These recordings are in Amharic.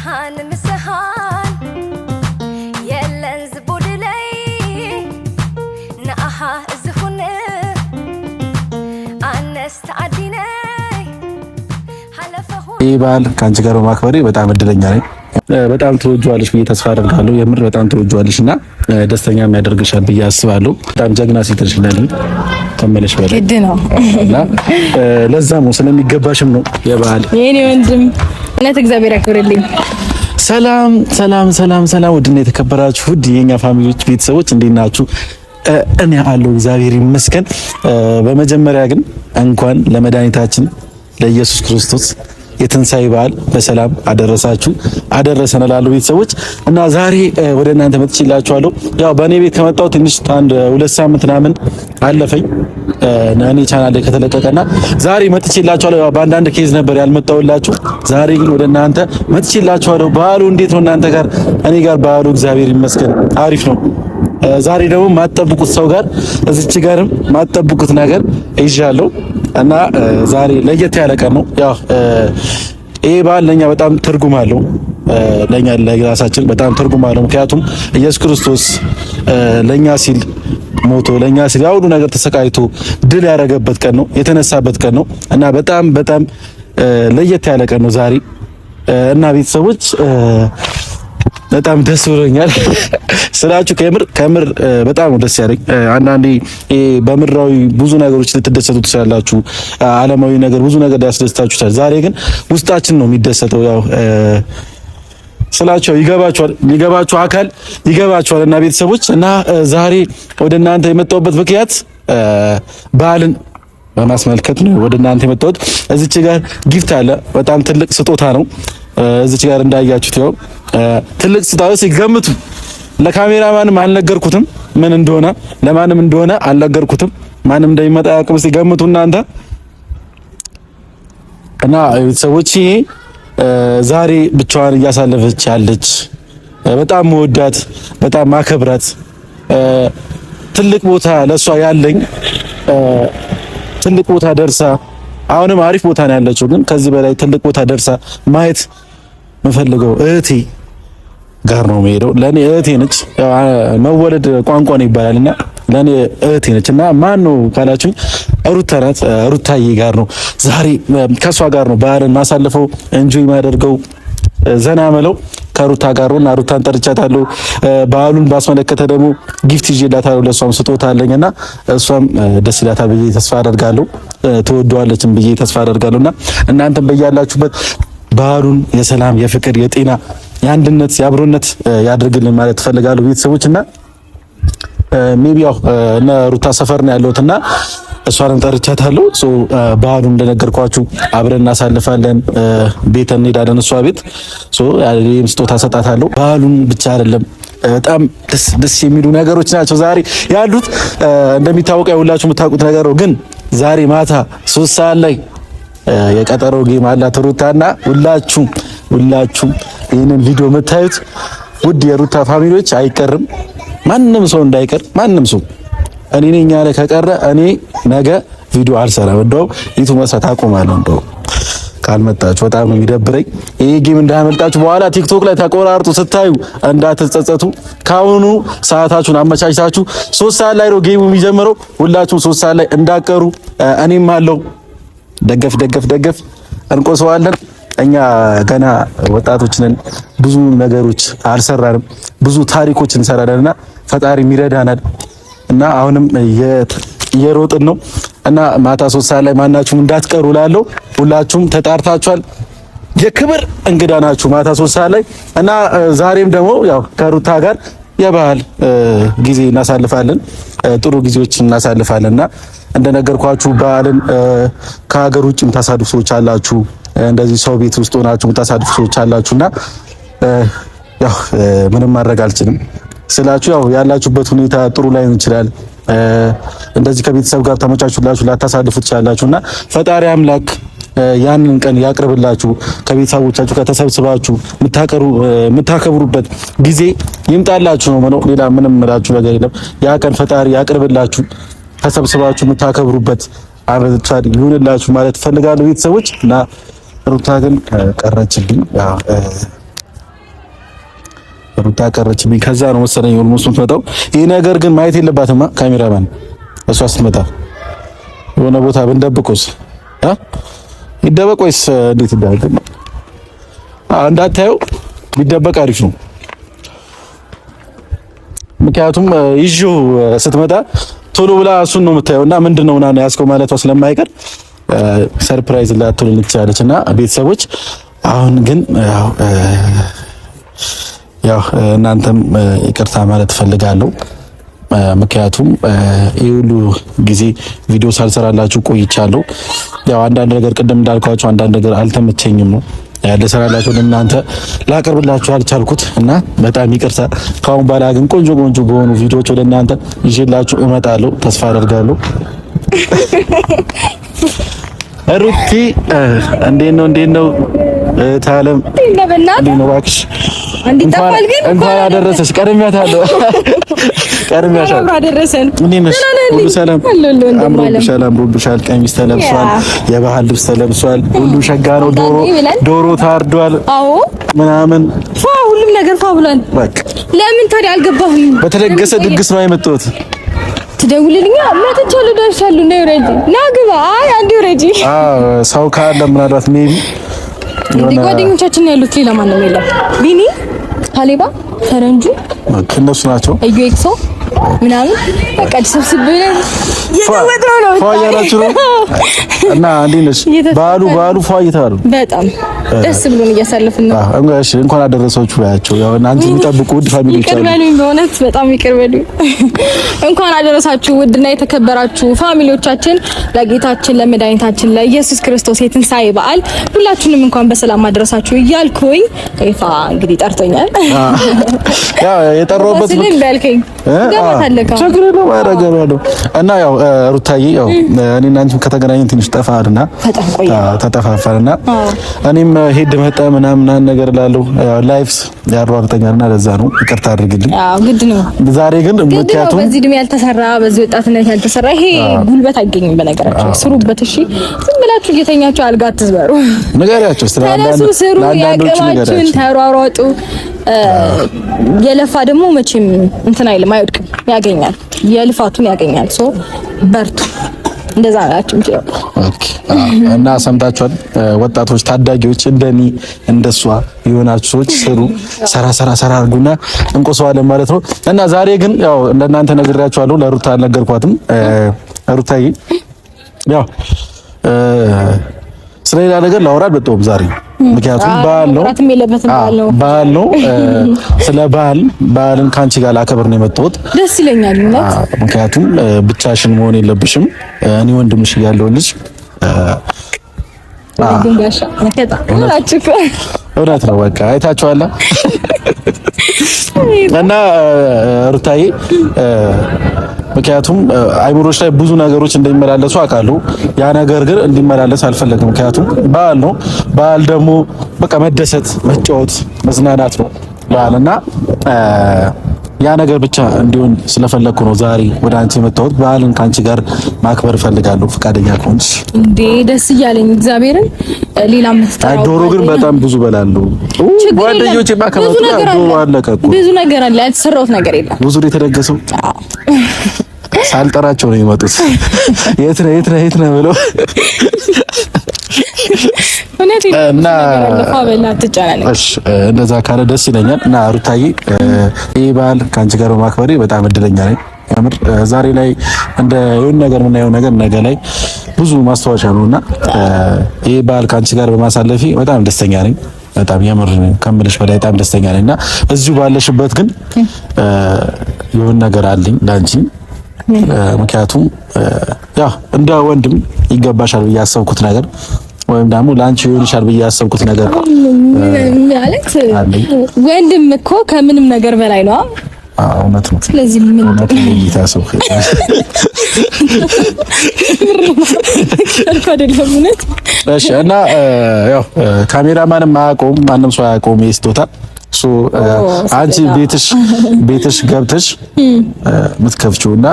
مسحان يلن زبود لي نأها زخون أنست عديني ይህ በዓል ከአንቺ ጋር በማክበሬ በጣም እድለኛ ነኝ። በጣም ተወጇለሽ ብዬ ተስፋ አደርጋለሁ። የምር በጣም ተወጇለሽና ደስተኛም ያደርግሻል ብዬ አስባለሁ። በጣም ጀግና ሴት ነሽ ለኔ ተመለሽ በለ ግድ ነው እና ለዛም ነው ስለሚገባሽም ነው የበዓል የኔ ወንድም እውነት እግዚአብሔር ያክብርልኝ። ሰላም ሰላም ሰላም ሰላም። ውድና የተከበራችሁ ውድ የኛ ፋሚሊዎች ቤተሰቦች እንዴት ናችሁ? እኔ አለሁ እግዚአብሔር ይመስገን። በመጀመሪያ ግን እንኳን ለመድኃኒታችን ለኢየሱስ ክርስቶስ የትንሳኤ በዓል በሰላም አደረሳችሁ አደረሰን እላለሁ ቤተሰቦች። እና ዛሬ ወደ እናንተ መጥቼላችኋለሁ። ያው በእኔ ቤት ከመጣሁ ትንሽ አንድ 2 ሳምንት ምናምን አለፈኝ እኔ ቻናል ላይ ከተለቀቀና ዛሬ መጥቼላችኋለሁ። ያው በአንዳንድ ኬዝ ነበር ያልመጣሁላችሁ። ዛሬ ግን ወደ እናንተ መጥቼላችኋለሁ። በዓሉ እንዴት ነው እናንተ ጋር? እኔ ጋር በዓሉ እግዚአብሔር ይመስገን አሪፍ ነው። ዛሬ ደግሞ ማጠብቁት ሰው ጋር እዚች ጋርም ማጠብቁት ነገር ይዣለሁ እና ዛሬ ለየት ያለ ቀን ነው። ያው ይሄ በዓል ለኛ በጣም ትርጉም አለው። ለኛ ለራሳችን በጣም ትርጉም አለው። ምክንያቱም ኢየሱስ ክርስቶስ ለኛ ሲል ሞቶ ለኛ ሲል ያው ሁሉ ነገር ተሰቃይቶ ድል ያደረገበት ቀን ነው፣ የተነሳበት ቀን ነው እና በጣም በጣም ለየት ያለ ቀን ነው ዛሬ እና ቤተሰቦች በጣም ደስ ብሎኛል ስላችሁ ከምር በጣም ደስ ያለኝ። አንዳንዴ በምድራዊ ብዙ ነገሮች ልትደሰቱ ትችላላችሁ፣ ዓለማዊ ነገር ብዙ ነገር ሊያስደስታችሁ ይችላል። ዛሬ ግን ውስጣችን ነው የሚደሰተው። ያው ስላችሁ ይገባችኋል፣ የሚገባችሁ አካል ይገባችኋል። እና ቤተሰቦች እና ዛሬ ወደ እናንተ የመጣሁበት ምክንያት በዓልን በማስመልከት ነው ወደ እናንተ የመጣሁት። እዚች ጋር ጊፍት አለ፣ በጣም ትልቅ ስጦታ ነው። እዚች ጋር እንዳያችሁት ያው ትልቅ ስጦታ ሲገምቱ ለካሜራማንም አልነገርኩትም ምን እንደሆነ ለማንም እንደሆነ አልነገርኩትም። ማንም እንደሚመጣ ያቅም ሲገምቱ እናንተ እና ቤተሰቦች ዛሬ ብቻዋን እያሳለፈች ያለች በጣም መወዳት በጣም ማከብራት ትልቅ ቦታ ለሷ ያለኝ ትልቅ ቦታ ደርሳ አሁንም አሪፍ ቦታ ነው ያለችው፣ ግን ከዚህ በላይ ትልቅ ቦታ ደርሳ ማየት የምፈልገው እህቴ ጋር ነው የምሄደው። ለኔ እህቴ ነች። መወለድ ቋንቋ ነው ይባላልና ለኔ እህቴ ነች እና ማን ነው ካላችሁኝ ሩታ ናት። ሩታዬ ጋር ነው ዛሬ ከሷ ጋር ነው በዓልን ማሳለፈው እንጆይ ማደርገው ዘና መለው ከሩታ ጋር ነው። ሩታን ጠርቻታለሁ። በዓሉን ባስመለከተ ደግሞ ጊፍት ይዤላታለሁ። ለሷም ስጦታ አለኝና እሷም ደስ ይላታል ብዬ ተስፋ አደርጋለሁ። ትወደዋለችም ብዬ ተስፋ አደርጋለሁና እናንተም በያላችሁበት በዓሉን የሰላም የፍቅር የጤና የአንድነት የአብሮነት ያድርግልን ማለት ፈልጋለሁ ቤተሰቦችና ሜቢ ያው እነ ሩታ ሰፈር ነው ያለሁትና እሷንም ጠርቻታለሁ። በዓሉን እንደነገርኳችሁ አብረን እናሳልፋለን። ቤት እንሄዳለን እሷ ቤት ያለኝ ስጦታ ሰጣታለሁ። በዓሉን ብቻ አይደለም በጣም ደስ የሚሉ ነገሮች ናቸው ዛሬ ያሉት። እንደሚታወቀው ሁላችሁ የምታውቁት ነገር ነው፣ ግን ዛሬ ማታ 3 ሰዓት ላይ የቀጠሮ ጌም አላት ሩታና ሁላችሁም ይህንን ቪዲዮ የምታዩት ውድ የሩታ ፋሚሊዎች አይቀርም፣ ማንም ሰው እንዳይቀር። ማንም ሰው እኔ ነኝ ያለ ከቀረ እኔ ነገ ቪዲዮ አልሰራም። እንደው ዩቲዩብ መስራት አቆማለሁ። እንደው ካልመጣችሁ በጣም ነው የሚደብረኝ። ይሄ ጌም እንዳያመልጣችሁ። በኋላ ቲክቶክ ላይ ተቆራርጡ ስታዩ እንዳትጸጸቱ። ካሁኑ ሰዓታችሁን አመቻችታችሁ 3 ሰዓት ላይ ነው ጌሙ የሚጀምረው። ሁላችሁም 3 ሰዓት ላይ እንዳቀሩ እኔም አለው ደገፍ እንቆሰዋለን። እኛ ገና ወጣቶች ነን፣ ብዙ ነገሮች አልሰራንም፣ ብዙ ታሪኮች እንሰራለንና ፈጣሪ ይረዳናል እና አሁንም እየሮጥን ነው እና ማታ 3 ሰዓት ላይ ማናችሁም እንዳትቀሩ እላለሁ። ሁላችሁም ተጣርታችኋል። የክብር እንግዳ ናችሁ ማታ 3 ሰዓት ላይ እና ዛሬም ደግሞ ያው ከሩታ ጋር የበዓል ጊዜ እናሳልፋለን፣ ጥሩ ጊዜዎች እናሳልፋለንና እንደነገርኳችሁ በዓልን ከሀገር ውጭ የምታሳልፉ ሰዎች አላችሁ፣ እንደዚህ ሰው ቤት ውስጥ ሆናችሁ የምታሳልፉ ሰዎች አላችሁና ያው ምንም ማድረግ አልችልም ስላችሁ ያው ያላችሁበት ሁኔታ ጥሩ ላይ ይችላል። እንደዚህ ከቤተሰብ ጋር ተመቻችሁላችሁ ላታሳልፉ ትችላላችሁና ፈጣሪ አምላክ ያንን ቀን ያቅርብላችሁ። ከቤተሰቦቻችሁ ጋር ተሰብስባችሁ የምታከብሩበት ጊዜ ይምጣላችሁ ነው። ሌላ ምንም እላችሁ ነገር የለም። ያ ቀን ፈጣሪ ያቅርብላችሁ። ተሰብስባችሁ የምታከብሩበት አመት ይሁንላችሁ ማለት ፈልጋለሁ ቤተሰቦች። እና ሩታ ግን ቀረችብኝ። ሩታ ቀረችብኝ ከዛ ነው መሰለኝ ኦልሞስት የምትመጣው። ይሄ ነገር ግን ማየት የለባትማ ካሜራማን። እሷ ስትመጣ የሆነ ቦታ ብንደብቆስ ይደበቅ ወይስ እንዴት ይደረግ? እንዳታየው ቢደበቅ አሪፍ ነው። ምክንያቱም ይዤው ስትመጣ ቶሎ ብላ እሱን ነው የምታየውና ምንድነው እና ያስከው ማለቷ ስለማይቀር ሰርፕራይዝ ላትሆን ትችላለችና ቤተሰቦች አሁን ግን ያው እናንተም ይቅርታ ማለት ፈልጋለሁ። ምክንያቱም ይሄ ሁሉ ጊዜ ቪዲዮ ሳልሰራላችሁ ቆይቻለሁ። ያው አንዳንድ ነገር ቅድም እንዳልኳችሁ አንዳንድ ነገር አልተመቸኝም ነው ለሰራላችሁ ለእናንተ ላቀርብላችሁ አልቻልኩት እና በጣም ይቅርታ። ካሁን በኋላ ግን ቆንጆ ቆንጆ በሆኑ ቪዲዮዎች ወደ እናንተ ይዤላችሁ እመጣለሁ ተስፋ አደርጋለሁ። ሩቲ እንዴት ነው ታለም እንዴት ነው እባክሽ? እንኳን አደረሰሽ። ቀድሜያታለሁ። አብራ ደረሰን። ሁሉ ሰላም አምሮብሻል። ቀሚስ ተለብሷል፣ የባህል ልብስ ተለብሷል። ሁሉ ሸጋ ነው። ዶሮ ታርዷል። አዎ ምናምን ሁሉም ነገር ብሏል። በቃ ለምን ታዲያ አልገባሁም? በተደገሰ ድግስ ነው የመጣሁት። ትደውልልኛ መጥቻለሁ፣ ደርሻለሁ። ነው ረጂ ናግባ። አንዴ ረጂ ሰው ካለ ምናልባት ሜቢ ጓደኞቻችን ያሉት ሌላ ማንም የለም። ቢኒ ካሌባ ፈረንጁ እነሱ ናቸው። ኤክሶ ምናምን በቃ ሰብስብ ብለን እየተወጣው ነው እና እንዴት ነሽ? በዓሉ ፏይታሉ። በጣም ደስ ብሎን እያሳለፍን ነው። እሺ እንኳን አደረሳችሁ ያቸው ያው እናንተ የሚጠብቁ ውድ ፋሚሊዎች አሉ። ይቅርበሉኝ፣ በእውነት በጣም ይቅርበሉኝ። እንኳን አደረሳችሁ ውድና የተከበራችሁ ፋሚሊዎቻችን ለጌታችን ለመድኃኒታችን ለኢየሱስ ክርስቶስ የትንሣኤ በዓል ሁላችሁንም እንኳን በሰላም አደረሳችሁ እያልኩኝ ይፋ እንግዲህ ጠርቶኛል። ያው የጠራሁበት ልንበልከኝ ችግር ነው ያረጋጋለው እና ያው ሩታዬ ያው እኔና አንቺ ከተገናኘን ትንሽ ጠፋልና ተጠፋፋልና እኔም ሄድ መጣ ምናምን ነገር እላለሁ። ያው ላይፍስ ያሯርጠኛልና ለዛ ነው ይቅርታ አድርግልኝ። አዎ ግድ ነው። ዛሬ ግን ምክንያቱም በዚህ እድሜ ያልተሰራ በዚህ ወጣትነት ያልተሰራ ይሄ ጉልበት አይገኝም። በነገራችን ስሩበት። እሺ ዝም ብላችሁ እየተኛችሁ አልጋ አትዝበሩ። ንገሪያቸው ለአንዳንዶቹ ንገሪያቸው። ተሯሯጡ። የለፋ ደግሞ መቼም እንትን አይልም፣ አይወድቅም፣ ያገኛል፣ የልፋቱን ያገኛል። ሶ በርቱ። እንደዛ ናችሁ እንጂ ኦኬ። እና ሰምታችኋል ወጣቶች፣ ታዳጊዎች እንደኔ እንደሷ የሆናችሁ ሰዎች ስሩ፣ ሰራ አድርጉና እንቆሰዋለን ማለት ነው። እና ዛሬ ግን ያው ለእናንተ ነግሬያችኋለሁ፣ ለሩታ አልነገርኳትም። ሩታዬ ያው ስለሌላ ነገር ላወራ አልመጣሁም ዛሬ፣ ምክንያቱም በዓል ነው። ስለ በዓልን ካንቺ ጋር ላከብር ነው የመጣሁት። ደስ ይለኛል ማለት ምክንያቱም ብቻሽን መሆን የለብሽም። እኔ ወንድምሽ ያለውልሽ እውነት ነው። በቃ አይታችኋል። እና ሩታዬ ምክንያቱም አይምሮች ላይ ብዙ ነገሮች እንደሚመላለሱ አውቃለሁ። ያ ነገር ግን እንዲመላለስ አልፈለግም። ምክንያቱም በዓል ነው። በዓል ደግሞ በቃ መደሰት፣ መጫወት፣ መዝናናት ነው በዓልና ያ ነገር ብቻ እንዲሆን ስለፈለኩ ነው ዛሬ ወደ አንቺ የመጣሁት። በዓልን ካንቺ ጋር ማክበር እፈልጋለሁ። ፈቃደኛ ከሆንሽ እንዴ? ደስ እያለኝ እግዚአብሔርን። ሌላም ምፍጣው ዶሮ ግን በጣም ብዙ በላለሁ። ጓደኞቼ ማከባቱ ዶሮ አለቀ እኮ ብዙ ነገር አለ። ያልተሰራሁት ነገር የለም። ብዙ ነው የተደገሰው። ሳልጠራቸው ነው የመጡት። የት ነው ብለው እና እንደዛ ካለ ደስ ይለኛል። እና ሩታዬ ይሄ በዓል ከአንቺ ጋር በማክበሬ በጣም እድለኛ ነኝ። ያምር ዛሬ ላይ እንደ የሆነ ነገር የምናየው ነገር ነገ ላይ ብዙ ማስታወሻ ነውና ይሄ በዓል ከአንቺ ጋር በማሳለፊ በጣም ደስተኛ ነኝ። በጣም የምር ከምልሽ በላይ በጣም ደስተኛ ነኝ። እና እዚሁ ባለሽበት ግን የሆነ ነገር አለኝ ላንቺ። ምክንያቱም ያው እንደ ወንድም ይገባሻል ብዬ ያሰብኩት ነገር ወይም ደግሞ ላንቺ ይሆንሻል ብዬ ያሰብኩት ነገር ማለት ወንድም እኮ ከምንም ነገር በላይ ነው። እውነት ነው። ስለዚህ ምን ይታሰብ እሺ። እና ያው ካሜራማንም አያውቀውም፣ ማንም ሰው አያውቀውም የስጦታ አንቺ ቤትሽ ገብተሽ የምትከፍቺውና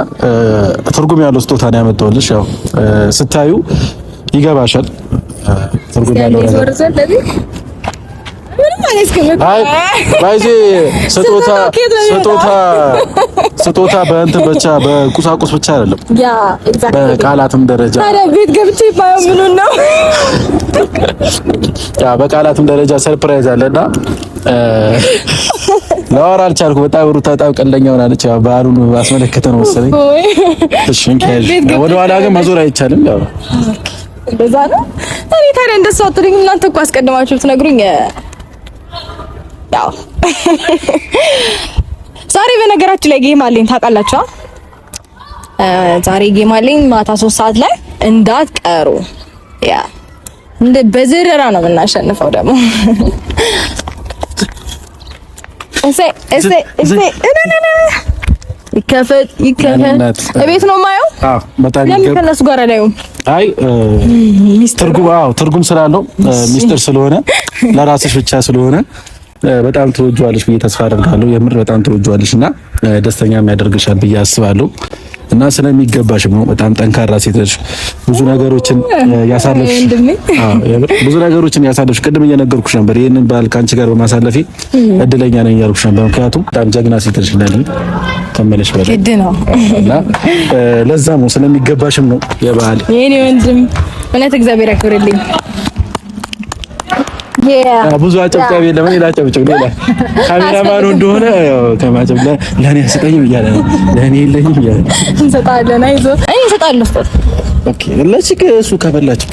ትርጉም ያለው ስጦታ ነው ያመጣሁልሽ። ያው ስታዩ ይገባሻል ትርጉም ያለው ነገር አይ ባይዜ ስጦታ በእንትን ብቻ በቁሳቁስ ብቻ አይደለም። ያ ኤግዛክትሊ በቃላትም ደረጃ ታዲያ ቤት ገብቼ ባየው ምኑን ነው? ያ በቃላትም ደረጃ ሰርፕራይዝ አለና ላወራ አልቻልኩም። በጣም ሩታ በጣም ቀለኛ ሆናለች። ያው ባህሉን ባስመለከተ ነው መሰለኝ። እሺ እንኪያዥ ወደ ኋላ ግን መዞር አይቻልም። ያው እንደዛ ነው። እኔ ታዲያ እንደሱ አትሉኝ እናንተ እኮ አስቀድማችሁ ብትነግሩኝ። ያው ዛሬ በነገራችን ላይ ጌም አለኝ ታውቃላችሁ። ዛሬ ጌም አለኝ ማታ 3 ሰዓት ላይ እንዳትቀሩ። ያ እንደ በዝረራ ነው የምናሸንፈው ደግሞ ይከፈት እቤት ነው የማየው። በጣም ለምን ከነሱ ጋር አላየውም? አይ ትርጉም ስላለው ሚስጥር ስለሆነ ለራስሽ ብቻ ስለሆነ በጣም ትወጂዋለሽ ብዬ ተስፋ አደርጋለሁ። የምር በጣም ትወጂዋለሽ እና ደስተኛ የሚያደርግሻል ብዬ አስባለሁ። እና ስለሚገባሽ ነው። በጣም ጠንካራ ሴት ነሽ። ብዙ ነገሮችን ያሳለፍሽ ቅድም እየነገርኩሽ ነበር። ይሄንን ባል ካንቺ ጋር በማሳለፌ እድለኛ ነኝ ያልኩሽ ነበር። ምክንያቱም በጣም ጀግና ሴት ነሽ ለኔ ተመለሽ በለ ግድ ነው እና ለዛም ነው ስለሚገባሽም ነው የባል የኔ ወንድም እውነት እግዚአብሔር ያክብርልኝ። ብዙ አጨብጫቢ ለምን ይላጨብጭብ ሌላ ካሜራማኑ እንደሆነ ያው ከማጨብለ ለኔ አስጠኝም እያለ ነው ለኔ የለኝም እያለ እንሰጣለን። አይዞህ እኔ እሰጣለሁ። ኦኬ ለቺክ እሱ ከበላች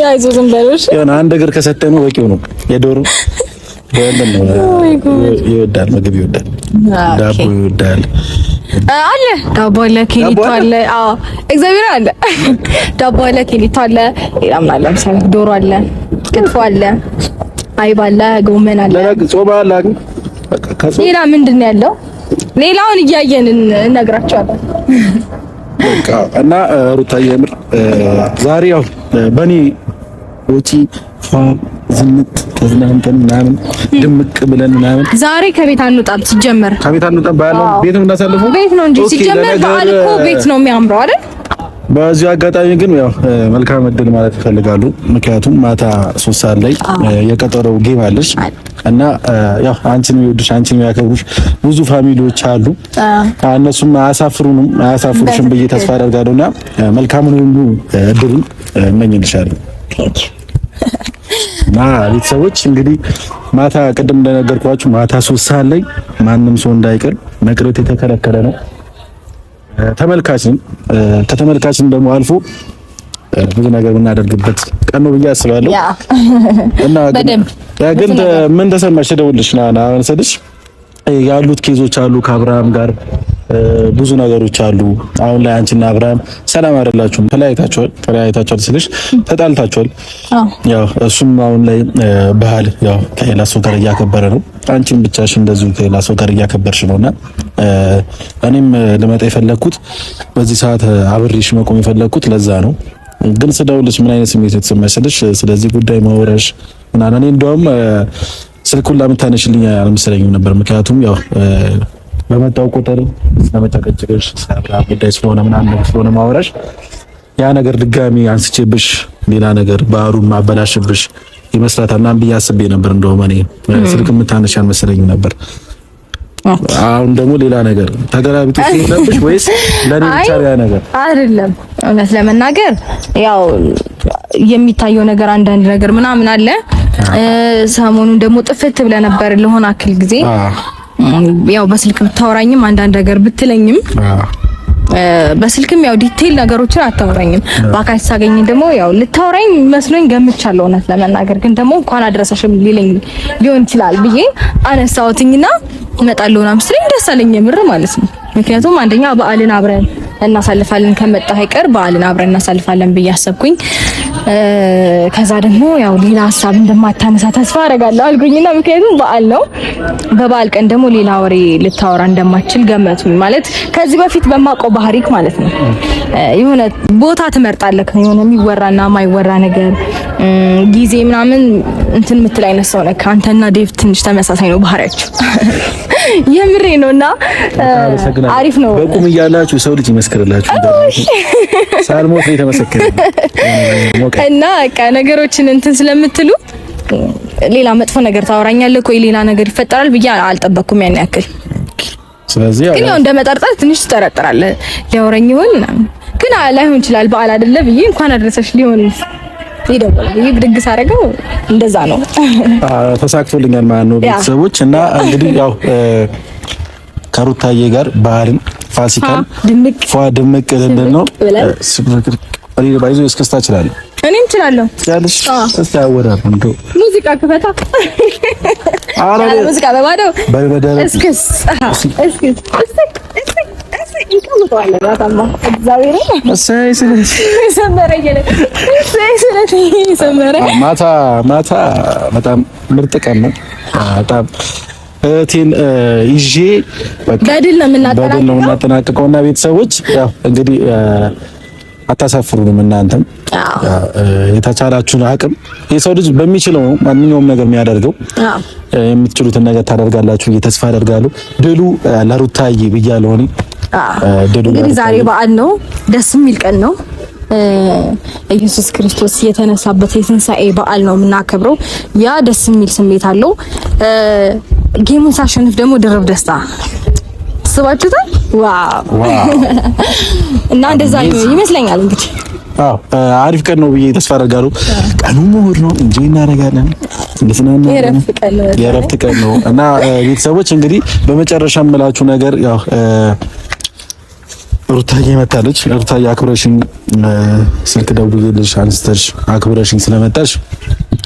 አይዞህ ዝም በልሽ። የሆነ አንድ እግር ከሰጠነው በቂው ነው። የዶሮ ወንድም ነው ይወዳል፣ ምግብ ይወዳል፣ ዳቦ ይወዳል። አለ ዳቦ አለ፣ ኬኒቶ አለ። አዎ እግዚአብሔር አለ። ዳቦ አለ፣ ኬኒቶ አለ። ሌላም አለ፣ ለምሳሌ ዶሮ አለ፣ ክትፎ አለ፣ አይብ አለ፣ ጎመን አለ። ጾም አለ። ሌላ ምንድን ነው ያለው? ሌላውን እያየን እነግራቸዋለን። በቃ እና ሩታዬ የምር ዛሬ ያው በኔ ወጪ ዝምት ተዝናንተን ምናምን ድምቅ ብለን ምናምን ዛሬ ከቤት አንወጣም። ሲጀመር ከቤት አንወጣም ባለው ቤት ነው እንዳሳልፈው ቤት ነው እንጂ ሲጀመር በዓል እኮ ቤት ነው የሚያምረው አይደል? በዚህ አጋጣሚ ግን ያው መልካም እድል ማለት ይፈልጋሉ። ምክንያቱም ማታ 3 ሰዓት ላይ የቀጠረው ጌም አለሽ እና ያው አንቺን የሚወዱሽ አንቺን የሚያከብሩሽ ብዙ ፋሚሊዎች አሉ። እነሱም አያሳፍሩሽም ብዬ ተስፋ አደርጋለሁና መልካሙን ሁሉ እድልን እመኝልሻለሁ። እና ቤተሰቦች እንግዲህ ማታ ቅድም እንደነገርኳችሁ ማታ 3 ሰዓት ላይ ማንም ሰው እንዳይቀር መቅረት የተከለከለ ነው። ተመልካችን ከተመልካችን ደግሞ አልፎ ብዙ ነገር የምናደርግበት ቀን ነው ብዬ አስባለሁ። እና ግን ምን ተሰማሽ? ደውልሽ ና አንሰድሽ ያሉት ኬዞች አሉ ከአብርሃም ጋር ብዙ ነገሮች አሉ። አሁን ላይ አንቺና አብርሃም ሰላም አይደላችሁም። ተለያይታችኋል ስልሽ ተጣልታችኋል። ያው እሱም አሁን ላይ ባህል ያው ከሌላ ሰው ጋር እያከበረ ነው። አንቺም ብቻሽ እንደዚሁ ከሌላ ሰው ጋር እያከበርሽ ነውና እኔም ልመጣ የፈለኩት በዚህ ሰዓት አብሬሽ መቆም የፈለኩት ለዛ ነው። ግን ስደውልሽ ምን አይነት ስሜት የተሰማሽልሽ? ስለዚህ ጉዳይ ማውራሽ እና እኔ እንደውም ስልኩን ላምታነሽልኝ አልመሰለኝም ነበር። ምክንያቱም ያው በመጣው ቁጥር ስለመጨቀጨቅሽ ስለአብርሃም ጉዳይ ስለሆነ ምናምን ስለሆነ ማውራሽ ያ ነገር ድጋሚ አንስቼብሽ ሌላ ነገር ባህሩን ማበላሽብሽ ይመስላታል ምናምን ብዬ አስቤ ነበር። እንደውም እኔ ስልክ የምታነሽ አልመሰለኝም ነበር። አሁን ደግሞ ሌላ ነገር ተገላቢጡ ሲሆንብሽ ወይስ ለኔ ብቻ ያ ነገር አይደለም? እውነት ለመናገር ያው የሚታየው ነገር አንዳንድ ነገር ምናምን አለ። ሰሞኑን ደግሞ ጥፍት ብለ ነበር ለሆነ አክል ጊዜ ያው በስልክ ብታወራኝም አንዳንድ ነገር ብትለኝም በስልክም ያው ዲቴል ነገሮችን አታወራኝም። በአካል ሳገኝ ደግሞ ያው ልታወራኝ መስሎኝ ገምቻለሁ። እውነት ለመናገር ግን ደግሞ እንኳን አድረሰሽም ሊሆን ይችላል ብዬ አነሳሁትኝና እመጣለሁ ምናምን ስለኝ ደስ አለኝ የምር ማለት ነው። ምክንያቱም አንደኛ በዓልን አብረን እናሳልፋለን ከመጣ አይቀር በዓልን አብረን እናሳልፋለን ብዬ አሰብኩኝ። ከዛ ደግሞ ያው ሌላ ሀሳብ እንደማታነሳ ተስፋ አደርጋለሁ አልኩኝና ምክንያቱም በዓል ነው። በበዓል ቀን ደግሞ ሌላ ወሬ ልታወራ እንደማትችል ገመቱኝ። ማለት ከዚህ በፊት በማውቀው ባህሪክ ማለት ነው የሆነ ቦታ ትመርጣለህ፣ የሆነ የሚወራና የማይወራ ነገር ጊዜ ምናምን እንትን የምትል አይነት ሰው ነህ። አንተና ዴቭ ትንሽ ተመሳሳይ ነው ባህሪያችሁ። የምሬ ነውና አሪፍ ነው። በቁም እያላችሁ ሰው ልጅ ይመስክርላችሁ ሳልሞት ነው የተመሰከረ እና ነገሮችን እንትን ስለምትሉ ሌላ መጥፎ ነገር ታወራኛለህ ወይ ሌላ ነገር ይፈጠራል ብዬ አልጠበቅኩም ያን ያክል። ስለዚህ ግን ያው እንደመጠርጠር ትንሽ ትጠረጥራለህ። ሊያወራኝ ይሆን ግን ላይሆን ይችላል። በዓል አይደለ ብዬ እንኳን አደረሰሽ ሊሆን ይደውል ብዬ ብድግ ሳደርገው እንደዛ ነው። ተሳክቶልኛል ማለት ነው ቤተሰቦች። እና እንግዲህ ያው ከሩታዬ ጋር ባህልን ፋሲካን ድምቅ ልንል ነው። ባይዞ እስከስታ እችላለሁ እኔም እችላለሁ። ያለሽ እስቲ አወራር እንደው ሙዚቃ ክፈታ። አረ ሙዚቃ በባዶ በበደረ እስክስ እንቀምጠዋለን። ራታማ እግዚአብሔር ማታ በጣም ምርጥ ቀን ነው። በጣም እህቴን ይዤ በድል ነው የምናጠናቅቀውና ቤተሰቦች ያው እንግዲህ አታሳፍሩንም። እናንተም የተቻላችሁን አቅም የሰው ልጅ በሚችለው ማንኛውም ነገር የሚያደርገው የምትችሉትን ነገር ታደርጋላችሁ ብዬ ተስፋ አደርጋለሁ። ድሉ ለሩታዬ ብያለሁ እኔ። እንግዲህ ዛሬ በዓል ነው፣ ደስ የሚል ቀን ነው። ኢየሱስ ክርስቶስ የተነሳበት የትንሣኤ በዓል ነው የምናከብረው። ያ ደስ የሚል ስሜት አለው። ጌሙን ሳሸንፍ ደግሞ ድርብ ደስታ አስባችሁታል? ዋው! እና እንደዛ ይመስለኛል። እንግዲህ አሪፍ ቀን ነው ብዬ ተስፋ አደርጋለሁ። ቀኑ እሑድ ነው እንጂ እናደርጋለን የእረፍት ቀን ነው እና ቤተሰቦች እንግዲህ በመጨረሻ የምላችሁ ነገር ያው ሩታዬ መጣለች። ሩታዬ አክብረሽኝ ስልክ ደውዬልሽ አንስተሽ አክብረሽኝ ስለመጣሽ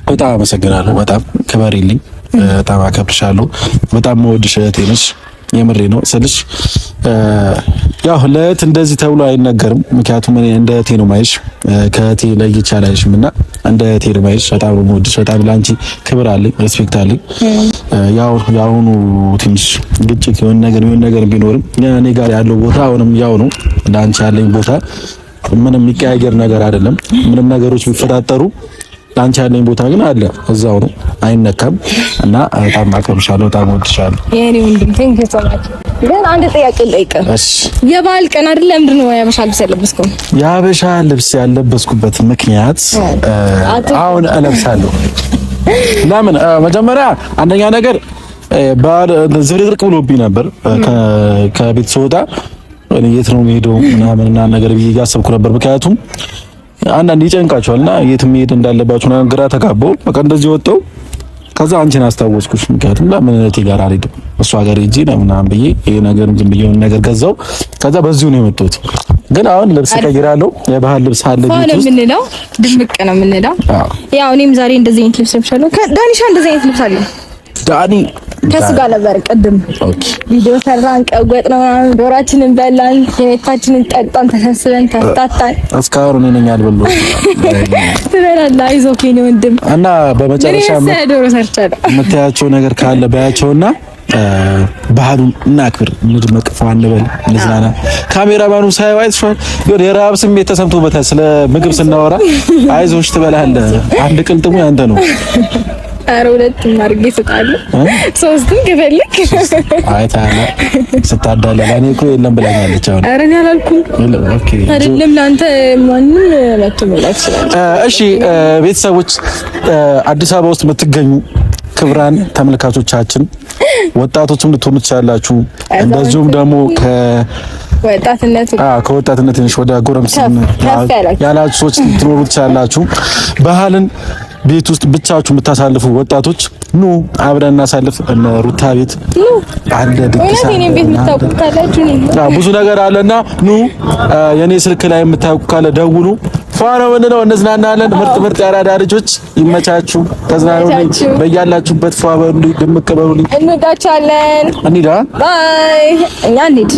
በጣም አመሰግናለሁ። በጣም ክበሪልኝ። በጣም አከብርሻለሁ። በጣም መወድሽ እህቴ ነሽ። የምሬ ነው ስልሽ ያው ለእህት እንደዚህ ተብሎ አይነገርም። ምክንያቱም እኔ እንደ እህቴ ነው ማይሽ፣ ከእህቴ ለይቼ አላይሽም እና እንደ እህቴ ነው ማይሽ። በጣም ነው የምወድሽ። በጣም ላንቺ ክብር አለኝ፣ ሪስፔክት አለኝ። ያው ያውኑ ትንሽ ግጭት የሆነ ነገር ቢኖርም እኔ ጋር ያለው ቦታ አሁንም ያው ነው። ላንቺ ያለኝ ቦታ ምንም የሚቀያየር ነገር አይደለም። ምንም ነገሮች ቢፈጣጠሩ ላንቺ ያለኝ ቦታ ግን አለ፣ እዛው ነው፣ አይነካም። እና በጣም አከብርሻለሁ፣ በጣም እወድሻለሁ። የኔ ወንድም ቴንክ ዩ ሶ ማች። ግን አንድ ጥያቄ ልጠይቅህ። እሺ። የበዓል ቀን አይደል? ለምንድን ነው የሀበሻ ልብስ ያለበስከው? የሀበሻ ልብስ ያለበስኩበት ምክንያት አሁን እለብሳለሁ። ለምን? መጀመሪያ አንደኛ ነገር በዓል ዝርቅርቅ ብሎብኝ ነበር። ከቤት ስወጣ የት ነው የምሄደው ምናምን ነገር ብዬ እያሰብኩ ነበር። ምክንያቱም አንዳንድ ይጨንቃቸዋልና የት መሄድ እንዳለባችሁ ግራ ተጋባው። በቃ እንደዚህ ወጣው። ከዛ አንቺን አስታወስኩሽ። ምክንያቱም ለምን እህቴ ጋር አልሄድም እሷ ጋር ሂጂ ምናምን ብዬ ይሄ ነገር ዝም ብዬ ነገር ገዛው። ከዛ በዚሁ ነው የመጣሁት። ግን አሁን ልብስ ቀይራለሁ። የባህል ልብስ አለ ቤት ውስጥ የምንለው ድምቅ ነው የምንለው። ያው እኔም ዛሬ እንደዚህ አይነት ልብስ ለብሻለሁ። ዳኒሻ እንደዚህ አይነት ልብስ አለ። ዳኒ ከሱ ጋር ነበር ቅድም ቪዲዮ ሰራን፣ ቀወጥነው፣ ዶራችንን በላን፣ የቤታችንን ጠጣን፣ ተሰብስበን ተፍታታን። እስካሁን እኔ ነኝ አልበላሁም። ትበላለህ፣ አይዞህ የኔ ወንድም። እና በመጨረሻ ዶሮ ሰርቻለሁ። የምታያቸው ነገር ካለ ባያቸውና ባህሉን እናክብር፣ እንድመቅ፣ ፏ እንበል፣ እንዝናና። ካሜራማኑ ሳይው አይተሽዋል፣ ይሁን የረሃብ ስሜት ተሰምቶበታል። ስለ ምግብ ስናወራ አይዞሽ ትበላለህ፣ አንድ ቅልጥሙ ያንተ ነው። ኧረ ሁለቱም አድርጌ እሰጣለሁ፣ ሶስቱም ከፈለክ። አይ ታላ ስታዳላ እኔ እኮ የለም ብላኛለች። አሁን ኧረ እኔ አላልኩም። ኦኬ አይደለም ለአንተ ማንም መጥቶ መላክ ይችላል። እሺ ቤተሰቦች፣ አዲስ አበባ ውስጥ የምትገኙ ክብራን ተመልካቾቻችን ወጣቶችም ልትሆኑ ትችላላችሁ። እንደዚሁም ደግሞ ከወጣትነት ትንሽ ወደ ጎረምስነት ያላችሁ ሰዎች ልትኖሩ ትችላላችሁ። ባህልን ቤት ውስጥ ብቻችሁ የምታሳልፉ ወጣቶች ኑ አብረን እናሳልፍ። እነ ሩታ ቤት አለ ድግስ ብዙ ነገር አለና ኑ። የኔ ስልክ ላይ የምታውቁ ካለ ደውሉ። ፋኖ ምንድነው? እንዝናናለን። ምርጥ ያራዳ ልጆች ይመቻችሁ፣ ተዝናኑልኝ። በያላችሁበት ፏ በሉ፣ ድምቅ በሉልኝ። እንወዳችኋለን። እንሂዳ ባይ። እኛ እንሂድ።